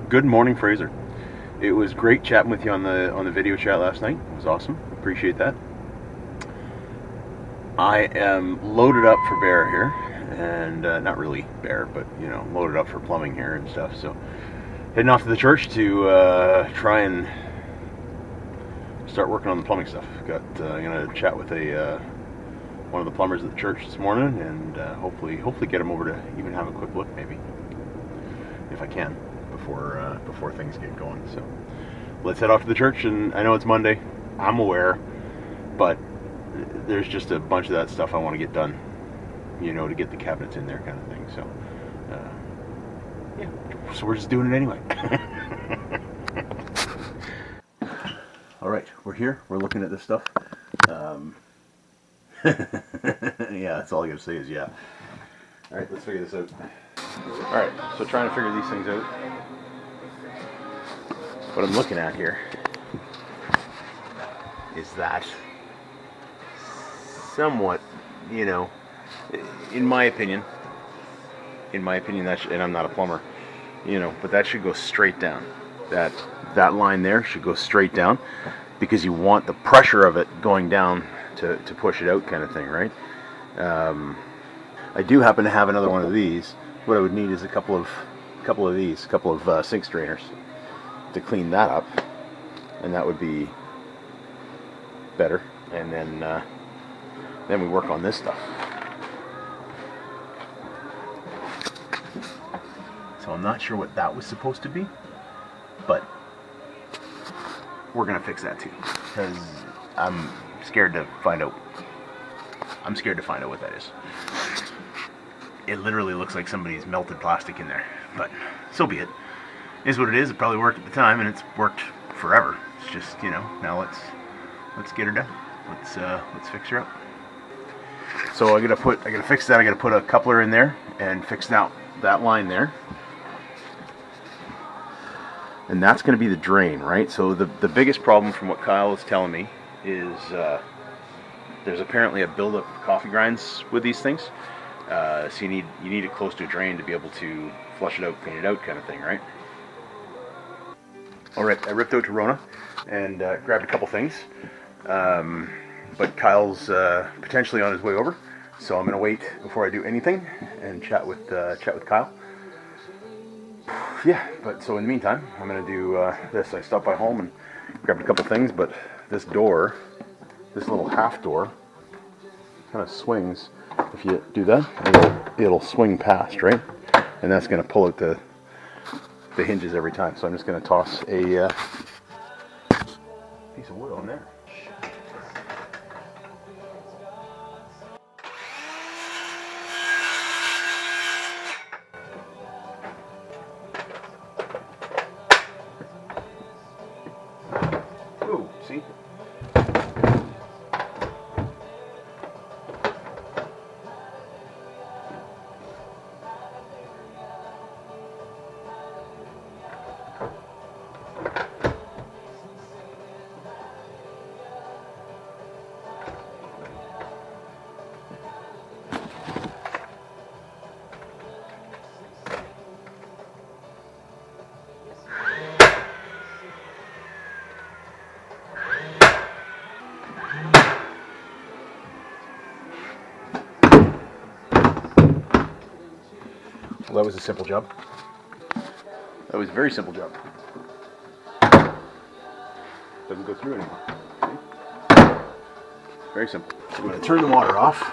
Good morning, Fraser. It was great chatting with you on the video chat last night. It was awesome. Appreciate that. I am loaded up for bear here, and not really bear, but loaded up for plumbing here and stuff. So heading off to the church to try and start working on the plumbing stuff. I'm gonna chat with one of the plumbers at the church this morning, and hopefully get him over to even have a quick look, maybe, if I can, before things get going. So let's head off to the church. And I know it's Monday, I'm aware, but there's just a bunch of that stuff I want to get done, to get the cabinets in there, kind of thing. So so we're just doing it anyway. All right, we're here, we're looking at this stuff. Yeah, that's all I gotta say is yeah. All right, let's figure this out. All right, so trying to figure these things out. What I'm looking at here is that somewhat, in my opinion, and I'm not a plumber, but that should go straight down. That line there should go straight down, because you want the pressure of it going down to push it out, kind of thing, right? I do happen to have another one of these. What I would need is a couple of sink strainers to clean that up, and that would be better. And then we work on this stuff. So I'm not sure what that was supposed to be, but we're gonna fix that too, because I'm scared to find out what that is. It literally looks like somebody's melted plastic in there, but so be it. It is what it is. It probably worked at the time, and it's worked forever. It's just, now let's get her done. Let's fix her up. So I gotta fix that. I gotta put a coupler in there and fix out that line there. And that's going to be the drain, right? So the biggest problem, from what Kyle is telling me, is there's apparently a buildup of coffee grinds with these things. So you need it close to a drain to be able to flush it out, clean it out, kind of thing, right? All right, I ripped out to Rona and grabbed a couple things, but Kyle's potentially on his way over, so I'm going to wait before I do anything and chat with Kyle. Yeah, but so in the meantime, I'm going to do this. I stopped by home and grabbed a couple things, but this door, this little half door, kind of swings. If you do that, it'll swing past, right? And that's going to pull out the hinges every time. So I'm just going to toss a piece of wood on there. Ooh, see? Well, that was a simple job. That was a very simple job. Doesn't go through anymore. See? Very simple. So I'm going to turn the water off.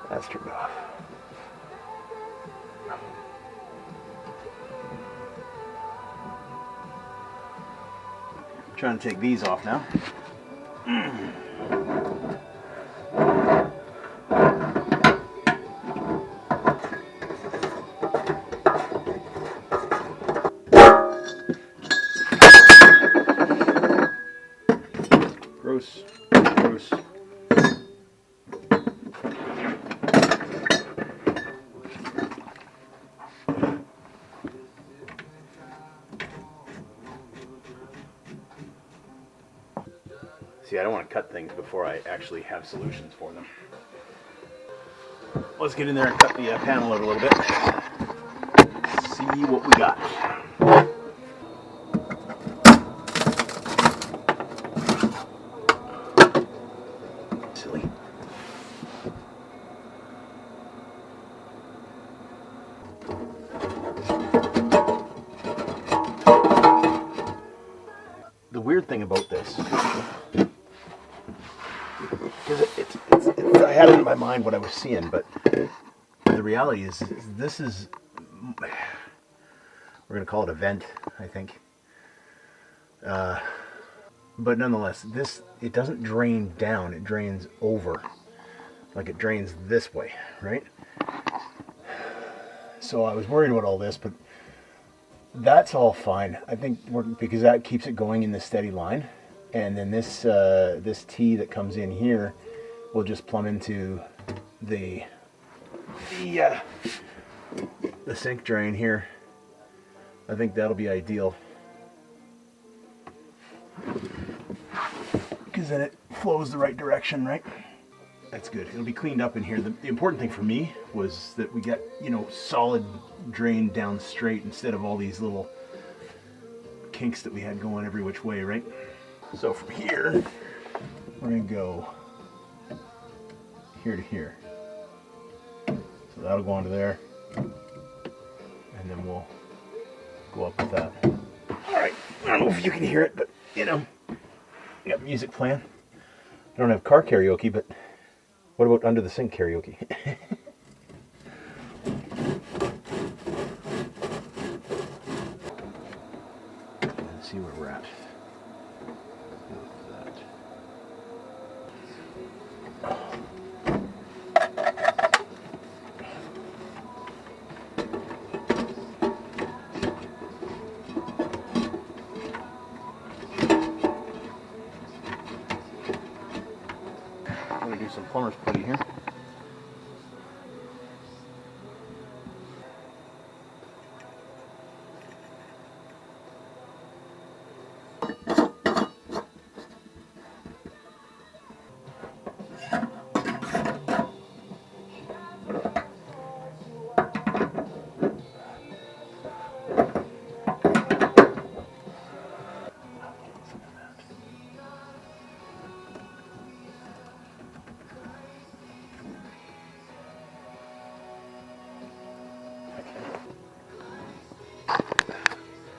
That's turned off. I'm trying to take these off now. Gross. Gross. See, I don't want to cut things before I actually have solutions for them. Let's get in there and cut the panel out a little bit. See what we got. Silly. The weird thing about this, because I had it in my mind what I was seeing, but the reality is this is, we're going to call it a vent, I think. But nonetheless, it doesn't drain down, it drains over. Like it drains this way, right? So I was worried about all this, but that's all fine. I think because that keeps it going in the steady line. And then this T that comes in here will just plumb into the sink drain here. I think that'll be ideal, because then it flows the right direction, right? That's good. It'll be cleaned up in here. The important thing for me was that we get, solid drain down straight instead of all these little kinks that we had going every which way, right? So from here, we're going to go here to here. So that'll go onto there, and then we'll go up with that. All right, I don't know if you can hear it, but we got music playing. I don't have car karaoke, but what about under the sink karaoke? Let's see where we're at. I'm going to do some plumber's putty here.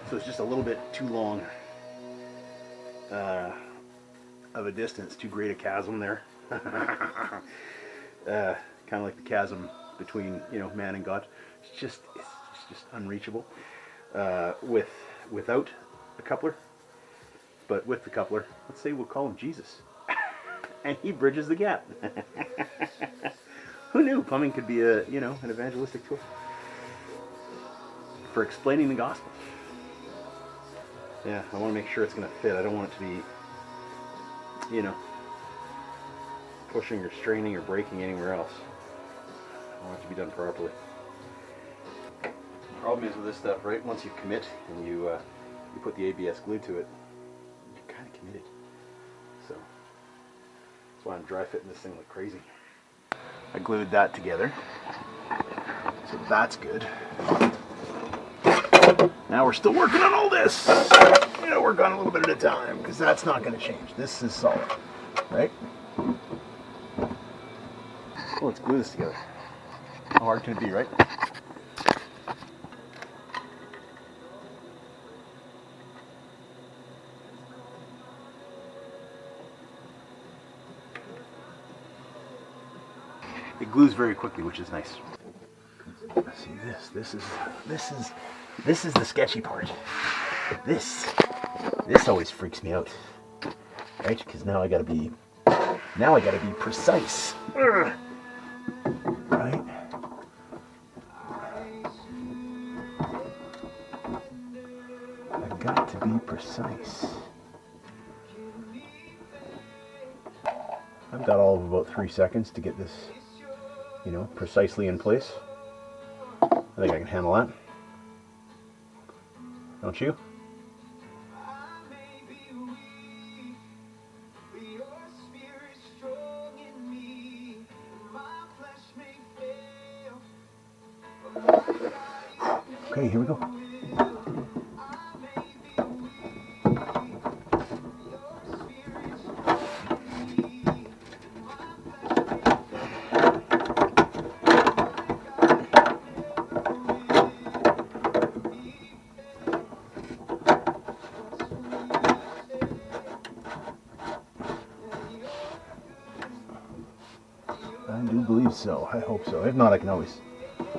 So it's just a little bit too long of a distance, too great a chasm there. Kind of like the chasm between man and God. It's just unreachable without a coupler. But with the coupler, let's say we'll call him Jesus, and he bridges the gap. Who knew plumbing could be an evangelistic tool for explaining the gospel? Yeah, I want to make sure it's going to fit. I don't want it to be, pushing or straining or breaking anywhere else. I want it to be done properly. The problem is with this stuff, right? Once you commit and you put the ABS glue to it, you're kind of committed. So that's why I'm dry fitting this thing like crazy. I glued that together, so that's good. Now we're still working on all this. Work on a little bit at a time, because that's not going to change. This is solid, right? Well, let's glue this together. How hard can it be, right? It glues very quickly, which is nice. See this is the sketchy part. This always freaks me out, right? Because now I gotta be precise, right? I've got to be precise. I've got all of about 3 seconds to get this, you know, precisely in place. I think I can handle that. Don't you? Okay, here we go. I do believe so. I hope so. If not, I can always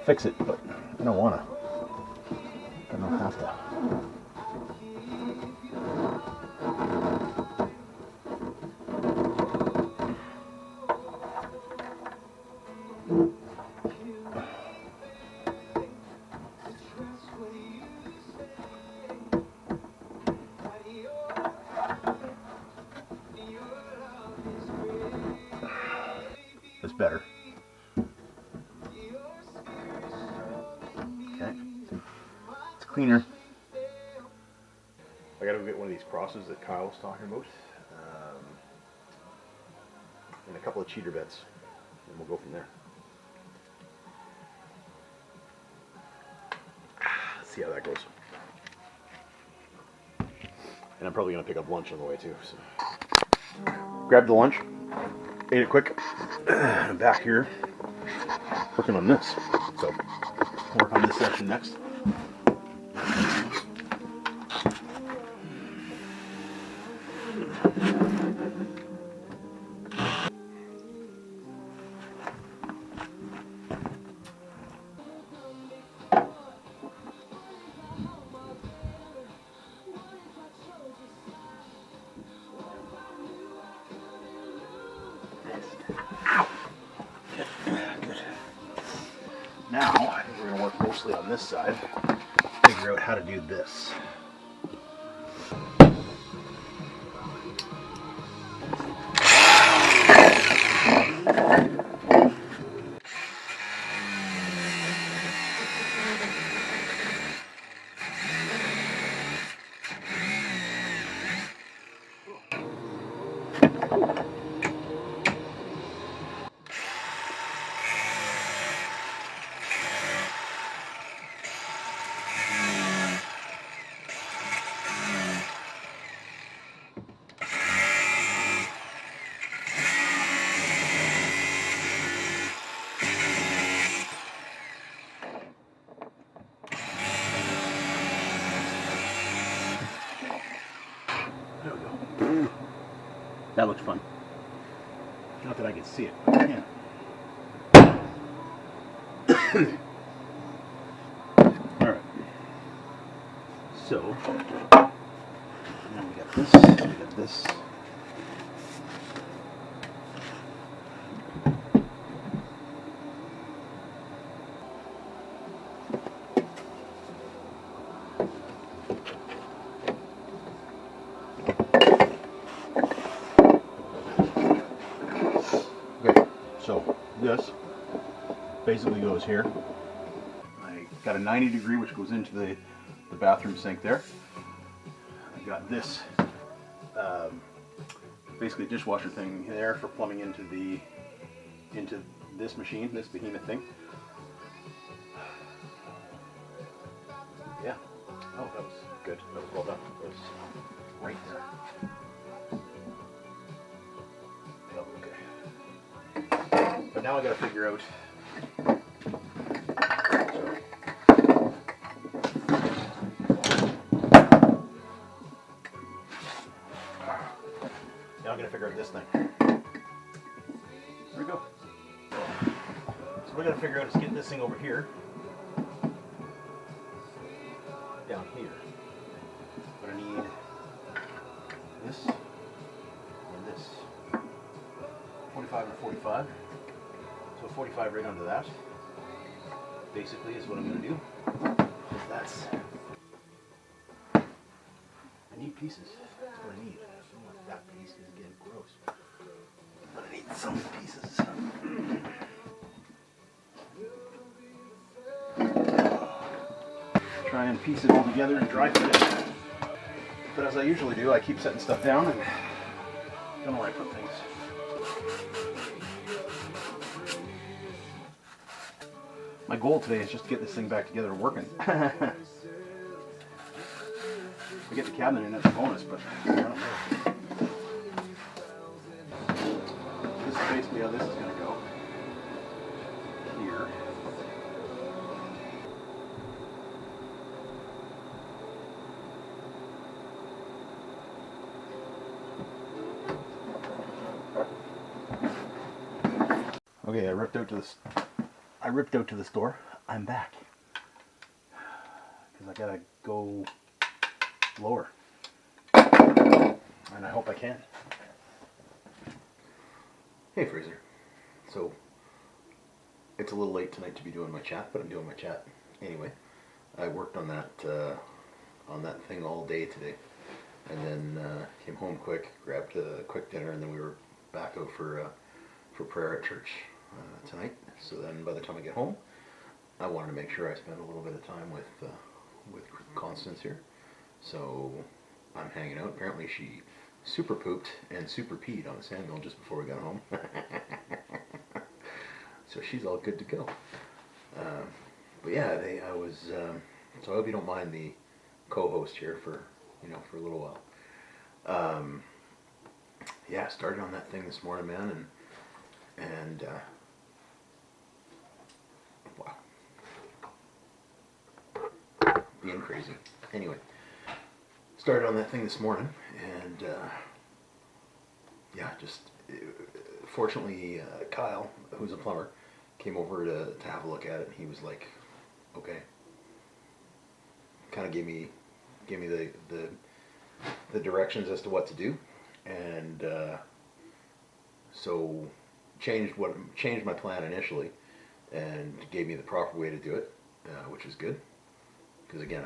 fix it, but I don't want to. I don't have to. That's better. Okay. It's cleaner. I gotta go get one of these crosses that Kyle was talking about. And a couple of cheater beds. And we'll go from there. Let's see how that goes. And I'm probably gonna pick up lunch on the way too. So. Grabbed the lunch. Ate it quick. I'm back here working on this. So, we'll work on this section next. Now, I think we're going to work mostly on this side, figure out how to do this. There we go. That looks fun. Not that I can see it, but I can. Alright. So, now we got this, we got this. So this basically goes here. I got a 90 degree which goes into the bathroom sink there. I got this basically dishwasher thing there for plumbing into this machine, this behemoth thing. Yeah. Oh, that was good. That was well done. That was right there. But now I got to figure out. Now I'm going to figure out this thing. Here we go. So what I got to figure out is get this thing over here, down here. But I need this and this. 45 and 45. So 45 right under that, basically, is what I'm going to do. That's, I need pieces. That's what I need. I don't want that piece is getting gross. But I need piece it all together and dry fit it. But as I usually do, I keep setting stuff down and don't know where I put things. My goal today is just to get this thing back together and working. If I get the cabinet in, that's a bonus, but I don't know. This is basically how this is going to go. Here. Okay, I ripped out to the store. I'm back because I gotta go lower, and I hope I can. Hey Fraser, so it's a little late tonight to be doing my chat, but I'm doing my chat anyway. I worked on that thing all day today, and then came home quick, grabbed a quick dinner, and then we were back out for prayer at church tonight. So then by the time I get home, I wanted to make sure I spend a little bit of time with Constance here. So I'm hanging out. Apparently she super pooped and super peed on the sandmill just before we got home. So she's all good to go. But yeah, so I hope you don't mind the co-host here for a little while. Yeah, started on that thing this morning, man, and wow, being crazy. Anyway, started on that thing this morning, and yeah, just fortunately, Kyle, who's a plumber, came over to have a look at it, and he was like, okay, kind of gave me the directions as to what to do, and so changed my plan initially, and gave me the proper way to do it, which is good, because again,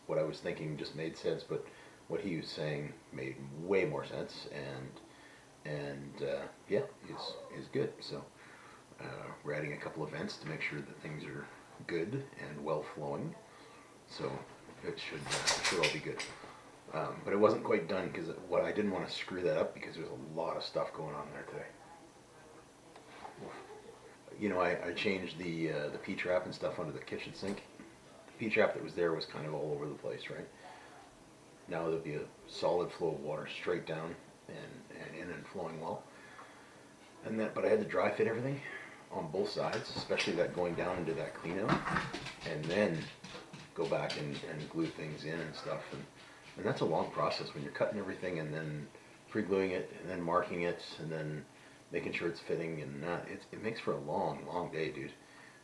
what I was thinking just made sense, but what he was saying made way more sense, and yeah, is good. So we're adding a couple of vents to make sure that things are good and well flowing, so it should all be good. But it wasn't quite done because I didn't want to screw that up, because there's a lot of stuff going on there today. I changed the P-trap and stuff under the kitchen sink. The P-trap that was there was kind of all over the place, right? Now there'll be a solid flow of water straight down and in and flowing well. But I had to dry fit everything on both sides, especially that going down into that clean out, and then go back and glue things in and stuff. And that's a long process when you're cutting everything and then pre-gluing it and then marking it and then making sure it's fitting, and it makes for a long day, dude.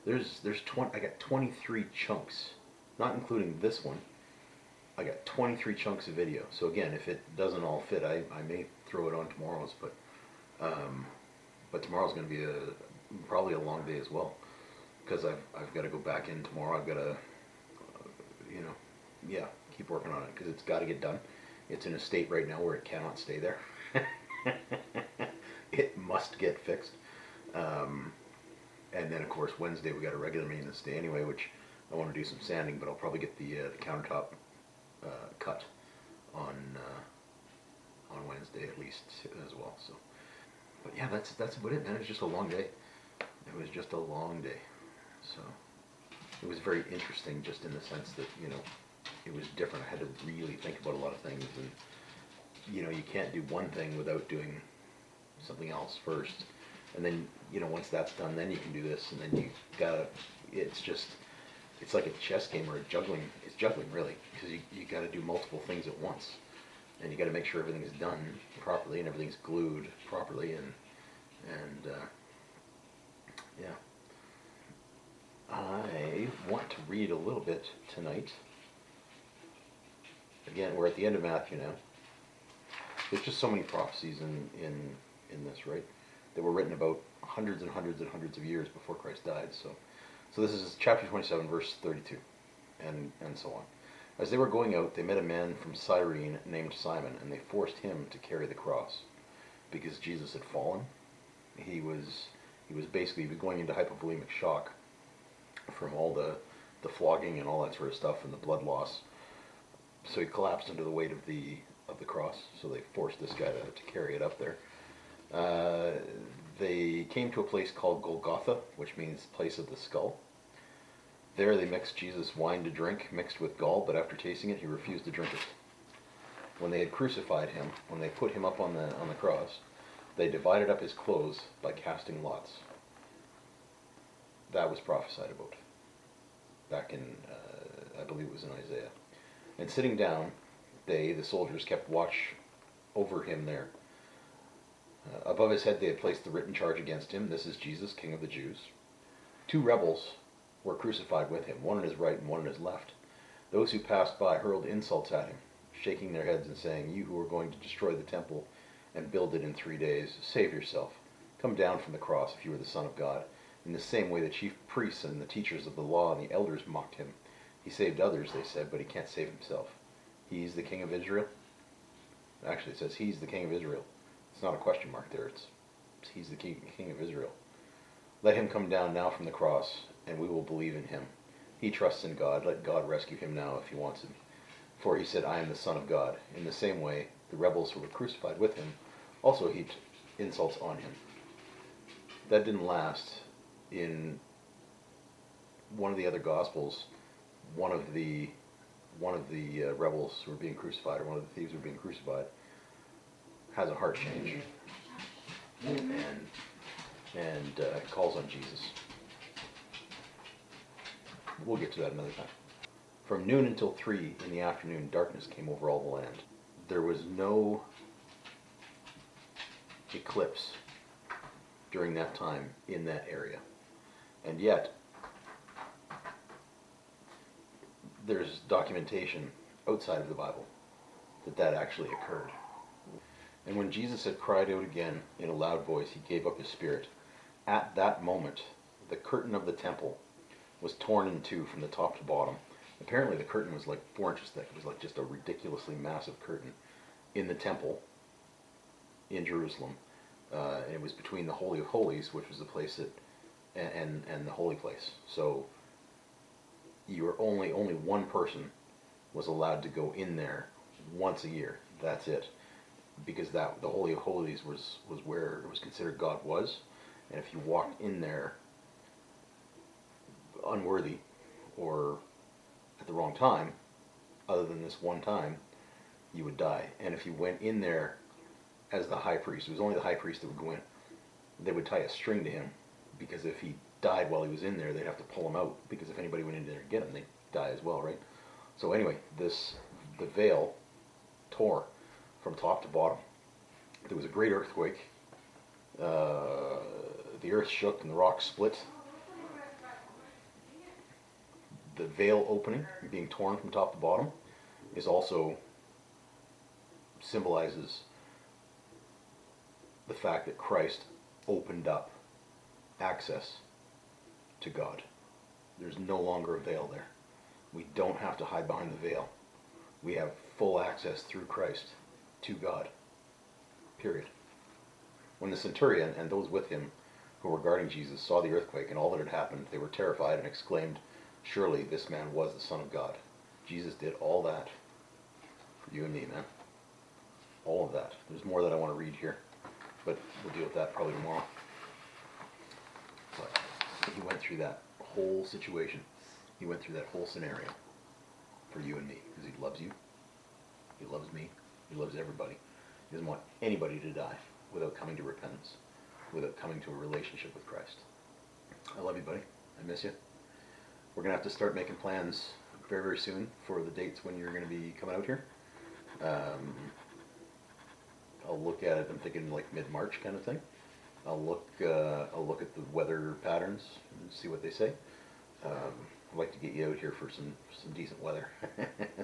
I got 23 chunks, not including this one. I got 23 chunks of video. So again, if it doesn't all fit, I may throw it on tomorrow's, but tomorrow's going to be probably a long day as well, because I've got to go back in tomorrow. I've got to keep working on it, because it's got to get done. It's in a state right now where it cannot stay there. It must get fixed. And then of course Wednesday we got a regular maintenance day anyway, which I want to do some sanding, but I'll probably get the countertop cut on Wednesday at least as well. So, but yeah, that's about it, man. It's just a long day. It was just a long day. So it was very interesting, just in the sense that it was different. I had to really think about a lot of things, and you can't do one thing without doing something else first, and then once that's done, then you can do this, and then you gotta. It's like a chess game or juggling. It's juggling really, because you got to do multiple things at once, and you got to make sure everything's done properly and everything's glued properly, and yeah. I want to read a little bit tonight. Again, we're at the end of Matthew now. There's just so many prophecies in this, right? That were written about hundreds and hundreds and hundreds of years before Christ died. So this is chapter 27, verse 32, and so on. As they were going out, they met a man from Cyrene named Simon, and they forced him to carry the cross, because Jesus had fallen. He was basically going into hypovolemic shock from all the the flogging and all that sort of stuff and the blood loss. So he collapsed under the weight of the cross. So they forced this guy to carry it up there. They came to a place called Golgotha, which means place of the skull. There they mixed Jesus wine to drink, mixed with gall, but after tasting it, he refused to drink it. When they had crucified him, when they put him up on the cross, they divided up his clothes by casting lots. That was prophesied about back in, I believe it was in Isaiah. And sitting down, the soldiers, kept watch over him there. Above his head they had placed the written charge against him, "This is Jesus, King of the Jews." 2 rebels were crucified with him, one on his right and one on his left. Those who passed by hurled insults at him, shaking their heads and saying, "You who are going to destroy the temple and build it in 3 days, save yourself. Come down from the cross if you are the Son of God." In the same way the chief priests and the teachers of the law and the elders mocked him. He saved others, they said, but he can't save himself. He's the King of Israel. Actually, it says he's the King of Israel. It's not a question mark there. It's he's the King of Israel. Let him come down now from the cross, and we will believe in him. He trusts in God. Let God rescue him now if he wants him. For he said, "I am the Son of God." In the same way, the rebels who were crucified with him also heaped insults on him. That didn't last. In one of the other Gospels, one of the rebels who were being crucified, or one of the thieves who were being crucified, has a heart change and calls on Jesus. We'll get to that another time. From noon until 3 in the afternoon, darkness came over all the land. There was no eclipse during that time in that area. And yet, there's documentation outside of the Bible that actually occurred. And when Jesus had cried out again in a loud voice, he gave up his spirit. At that moment, the curtain of the temple was torn in two from the top to bottom. Apparently the curtain was like 4 inches thick. It was like just a ridiculously massive curtain in the temple in Jerusalem. And it was between the Holy of Holies, which was the place that, and the holy place. So you were only one person was allowed to go in there once a year. That's it. Because the Holy of Holies was where it was considered God was. And if you walked in there unworthy or at the wrong time, other than this one time, you would die. And if you went in there as the high priest, it was only the high priest that would go in. They would tie a string to him, because if he died while he was in there, they'd have to pull him out, because if anybody went in there to get him, they'd die as well, right? So anyway, the veil tore from top to bottom. There was a great earthquake. The earth shook and the rocks split. The veil opening, being torn from top to bottom, is also symbolizes the fact that Christ opened up access to God. There's no longer a veil there. We don't have to hide behind the veil. We have full access through Christ to God. Period. When the centurion and those with him who were guarding Jesus saw the earthquake and all that had happened, they were terrified and exclaimed, "Surely this man was the Son of God." Jesus did all that for you and me, man. All of that. There's more that I want to read here, but we'll deal with that probably tomorrow. But he went through that whole situation. He went through that whole scenario for you and me, because he loves you. He loves me. He loves everybody. He doesn't want anybody to die without coming to repentance, without coming to a relationship with Christ. I love you, buddy. I miss you. We're going to have to start making plans very, very soon for the dates when you're going to be coming out here. I'll look at it. I'm thinking like mid-March kind of thing. I'll look at the weather patterns and see what they say. I'd like to get you out here for some decent weather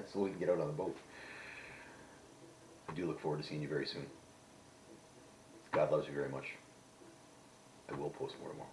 so we can get out on the boat. I do look forward to seeing you very soon. God loves you very much. I will post more tomorrow.